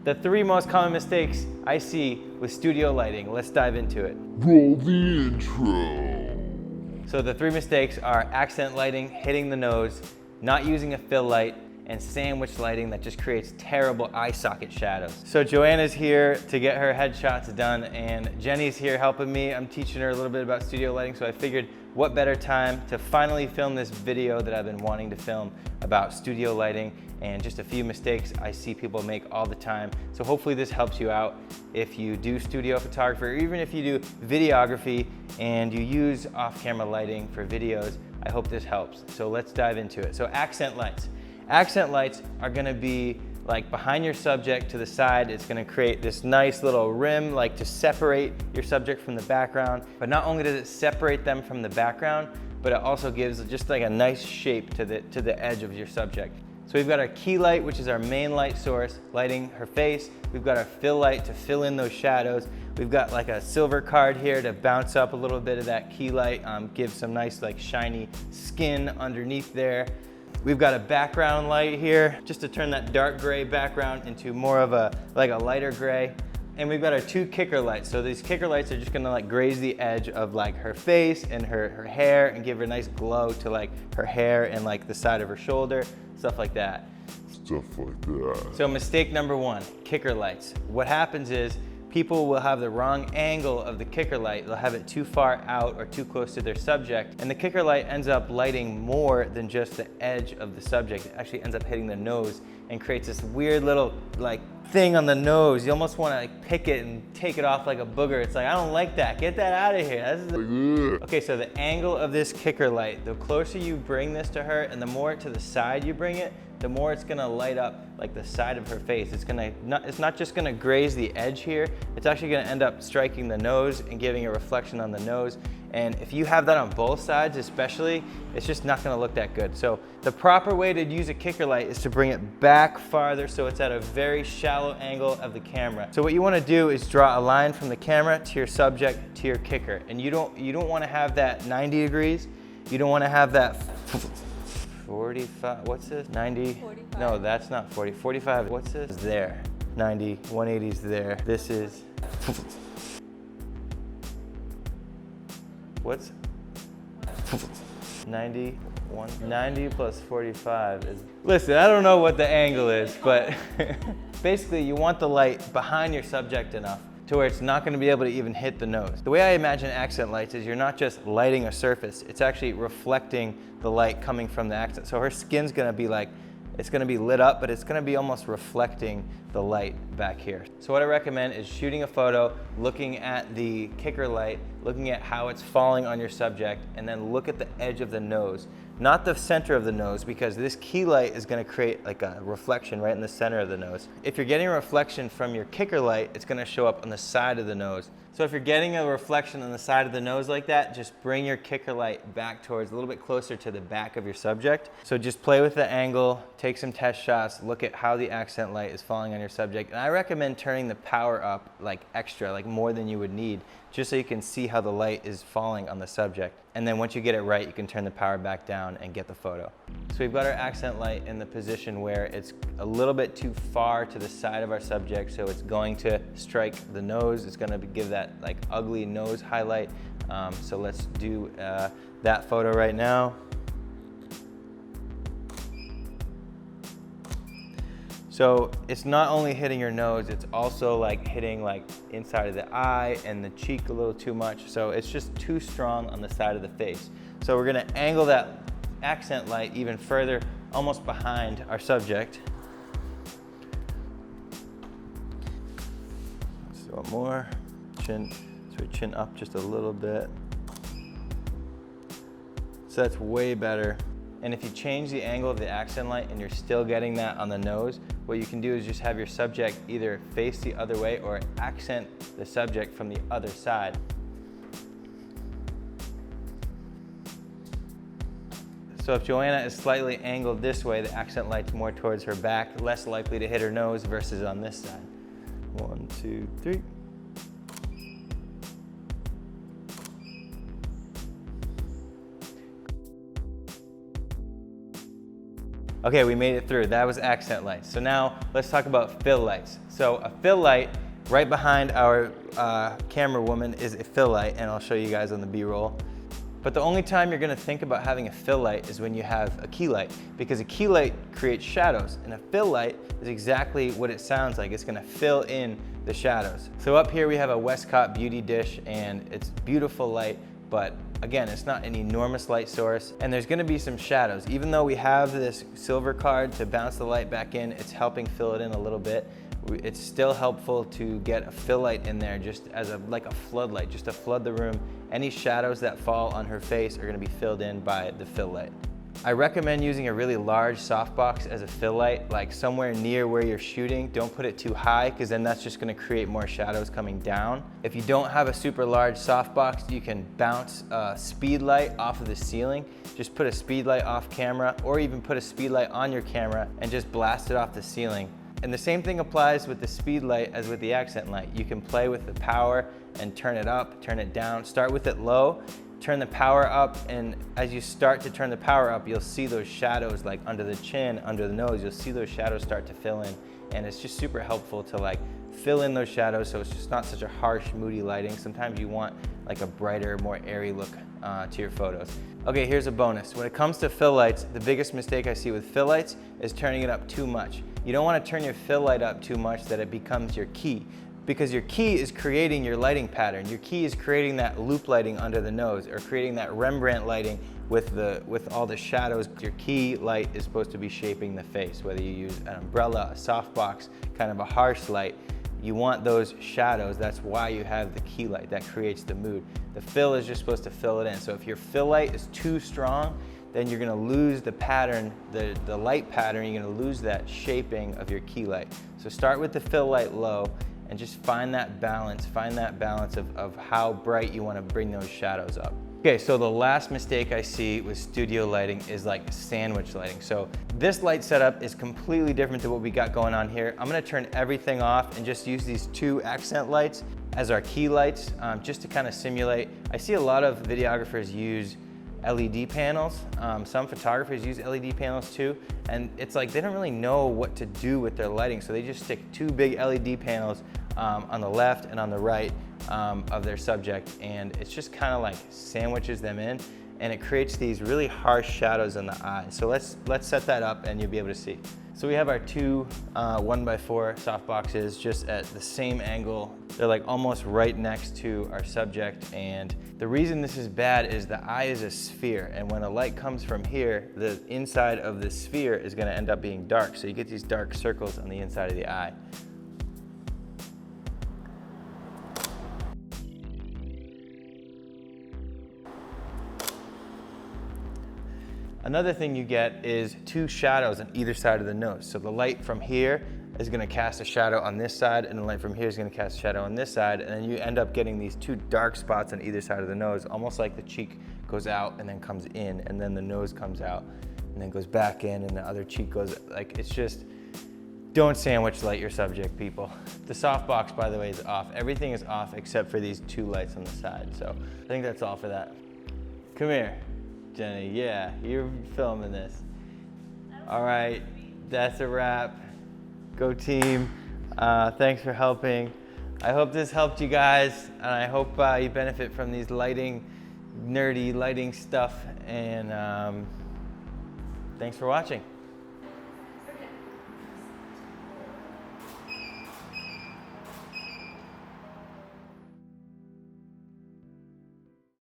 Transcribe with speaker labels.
Speaker 1: The 3 most common mistakes I see with studio lighting. Let's dive into it.
Speaker 2: Roll the intro.
Speaker 1: So the 3 mistakes are accent lighting, hitting the nose, not using a fill light, and sandwich lighting that just creates terrible eye socket shadows. So Joanna's here to get her headshots done, and Jenny's here helping me. I'm teaching her a little bit about studio lighting, so I figured what better time to finally film this video that I've been wanting to film about studio lighting and just a few mistakes I see people make all the time. So hopefully this helps you out if you do studio photography, or even if you do videography and you use off-camera lighting for videos. I hope this helps. So let's dive into it. So accent lights. Accent lights are gonna be like behind your subject to the side. It's gonna create this nice little rim, like to separate your subject from the background. But not only does it separate them from the background, but it also gives just like a nice shape to the edge of your subject. So we've got our key light, which is our main light source, lighting her face. We've got our fill light to fill in those shadows. We've got like a silver card here to bounce up a little bit of that key light, give some nice like shiny skin underneath there. We've got a background light here, just to turn that dark gray background into more of a lighter gray. And we've got our 2 kicker lights. So these kicker lights are just gonna like graze the edge of like her face and her hair and give her a nice glow to like her hair and like the side of her shoulder, stuff like that. So mistake number 1, kicker lights. What happens is people will have the wrong angle of the kicker light. They'll have it too far out or too close to their subject, and the kicker light ends up lighting more than just the edge of the subject. It actually ends up hitting the nose and creates this weird little like thing on the nose. You almost want to like pick it and take it off like a booger. It's like, I don't like that. Get that out of here. Okay, so the angle of this kicker light, the closer you bring this to her and the more to the side you bring it, the more it's gonna light up like the side of her face. It's not just gonna graze the edge here, it's actually gonna end up striking the nose and giving a reflection on the nose. And if you have that on both sides especially, it's just not gonna look that good. So the proper way to use a kicker light is to bring it back farther so it's at a very shallow angle of the camera. So what you wanna do is draw a line from the camera to your subject to your kicker. And you don't wanna have that 90 degrees. You don't wanna have that 45, what's this? 90?
Speaker 3: 45.
Speaker 1: No, that's not 40. 45, what's this? There. 90, 180 is there. This is, what's 90? 90 plus 45 is, listen, I don't know what the angle is, but basically you want the light behind your subject enough to where it's not gonna be able to even hit the nose. The way I imagine accent lights is you're not just lighting a surface, it's actually reflecting the light coming from the accent. So her skin's gonna be like, it's gonna be lit up, but it's gonna be almost reflecting the light back here. So what I recommend is shooting a photo, looking at the kicker light, looking at how it's falling on your subject, and then look at the edge of the nose. Not the center of the nose, because this key light is gonna create like a reflection right in the center of the nose. If you're getting a reflection from your kicker light, it's gonna show up on the side of the nose. So if you're getting a reflection on the side of the nose like that, just bring your kicker light back towards a little bit closer to the back of your subject. So just play with the angle, take some test shots, look at how the accent light is falling on your subject. And I recommend turning the power up like extra, like more than you would need, just so you can see how the light is falling on the subject. And then once you get it right, you can turn the power back down and get the photo. So we've got our accent light in the position where it's a little bit too far to the side of our subject, so it's going to strike the nose. It's gonna give that like ugly nose highlight. So let's do that photo right now. So it's not only hitting your nose, it's also like hitting like inside of the eye and the cheek a little too much. So it's just too strong on the side of the face. So we're gonna angle that accent light even further, almost behind our subject. Let's do one more. Chin, so we chin up just a little bit. So that's way better. And if you change the angle of the accent light and you're still getting that on the nose, what you can do is just have your subject either face the other way or accent the subject from the other side. So if Joanna is slightly angled this way, the accent light's more towards her back, less likely to hit her nose versus on this side. 1, 2, 3. Okay, we made it through. That was accent lights. So now let's talk about fill lights. So a fill light, right behind our camera woman is a fill light, and I'll show you guys on the B-roll. But the only time you're gonna think about having a fill light is when you have a key light, because a key light creates shadows, and a fill light is exactly what it sounds like. It's gonna fill in the shadows. So up here we have a Westcott beauty dish, and it's beautiful light, but again, it's not an enormous light source, and there's gonna be some shadows. Even though we have this silver card to bounce the light back in, it's helping fill it in a little bit. It's still helpful to get a fill light in there just as like a floodlight, just to flood the room. Any shadows that fall on her face are gonna be filled in by the fill light. I recommend using a really large softbox as a fill light, like somewhere near where you're shooting. Don't put it too high, because then that's just gonna create more shadows coming down. If you don't have a super large softbox, you can bounce a speed light off of the ceiling. Just put a speed light off camera, or even put a speed light on your camera and just blast it off the ceiling. And the same thing applies with the speed light as with the accent light. You can play with the power and turn it up, turn it down. Start with it low, turn the power up, and as you start to turn the power up, you'll see those shadows like under the chin, under the nose, you'll see those shadows start to fill in. And it's just super helpful to like fill in those shadows so it's just not such a harsh, moody lighting. Sometimes you want like a brighter, more airy look to your photos. Okay, here's a bonus. When it comes to fill lights, the biggest mistake I see with fill lights is turning it up too much. You don't want to turn your fill light up too much that it becomes your key, because your key is creating your lighting pattern. Your key is creating that loop lighting under the nose, or creating that Rembrandt lighting with all the shadows. Your key light is supposed to be shaping the face, whether you use an umbrella, a softbox, kind of a harsh light. You want those shadows. That's why you have the key light. That creates the mood. The fill is just supposed to fill it in. So if your fill light is too strong, then you're gonna lose the pattern, the light pattern. You're gonna lose that shaping of your key light. So start with the fill light low and just find that balance of how bright you wanna bring those shadows up. Okay, so the last mistake I see with studio lighting is like sandwich lighting. So this light setup is completely different to what we got going on here. I'm gonna turn everything off and just use these two accent lights as our key lights, just to kind of simulate. I see a lot of videographers use LED panels. Some photographers use LED panels too, and it's like they don't really know what to do with their lighting, so they just stick two big LED panels on the left and on the right of their subject, and it's just kind of like sandwiches them in, and it creates these really harsh shadows in the eye. So let's set that up and you'll be able to see. So we have our two 1x4 softboxes just at the same angle. They're like almost right next to our subject, and the reason this is bad is the eye is a sphere, and when a light comes from here, the inside of the sphere is gonna end up being dark, so you get these dark circles on the inside of the eye. Another thing you get is two shadows on either side of the nose. So the light from here is gonna cast a shadow on this side, and the light from here is gonna cast a shadow on this side, and then you end up getting these two dark spots on either side of the nose, almost like the cheek goes out and then comes in, and then the nose comes out and then goes back in, and the other cheek goes, like, it's just, don't sandwich light your subject, people. The softbox, by the way, is off. Everything is off except for these two lights on the side. So I think that's all for that. Come here, Jenny. Yeah, you're filming this. All right, that's a wrap. Go team. Thanks for helping. I hope this helped you guys, and I hope you benefit from these nerdy lighting stuff, and thanks for watching.